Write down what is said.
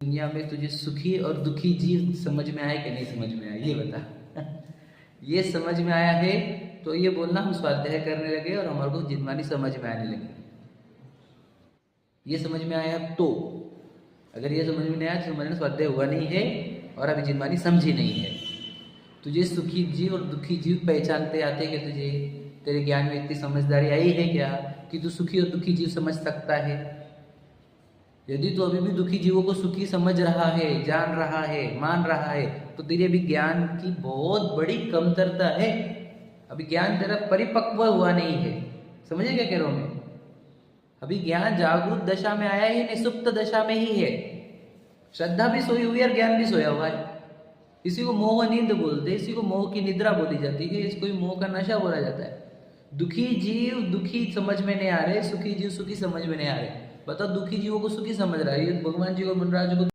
दुनिया में तुझे सुखी और दुखी जीव समझ में आया कि नहीं समझ में आया, ये बता। ये समझ में आया है तो ये बोलना हम स्वाध्याय करने लगे और हमारे को जिनमानी समझ में आने लगी। ये समझ में आया तो, अगर ये समझ में नहीं आया तो समझना स्वाध्याय हुआ नहीं है और अभी जिनमानी समझी नहीं है। तुझे सुखी जीव और दुखी जीव पहचानते आते कि तुझे तेरे ज्ञान में इतनी समझदारी आई है क्या कि तू सुखी और दुखी जीव समझ सकता है? यदि तू अभी भी दुखी जीवों को सुखी समझ रहा है, जान रहा है, मान रहा है, तो तेरे अभी ज्ञान की बहुत बड़ी कमतरता है। अभी ज्ञान तेरा परिपक्व हुआ नहीं है। समझे क्या कह रहा हूं मैं? अभी ज्ञान जागरूक दशा में आया ही नहीं, सुप्त दशा में ही है। श्रद्धा भी सोई हुई है और ज्ञान भी सोया हुआ है। इसी को मोह नींद बोलते हैं, इसी को मोह की निद्रा बोली जाती है, इसको मोह का नशा बोला जाता है। दुखी जीव दुखी समझ में नहीं आ रहे, सुखी जीव सुखी समझ में नहीं आ रहे। बताओ, दुखी जीवों को सुखी समझ रहा है, ये भगवान जी को, मनराज को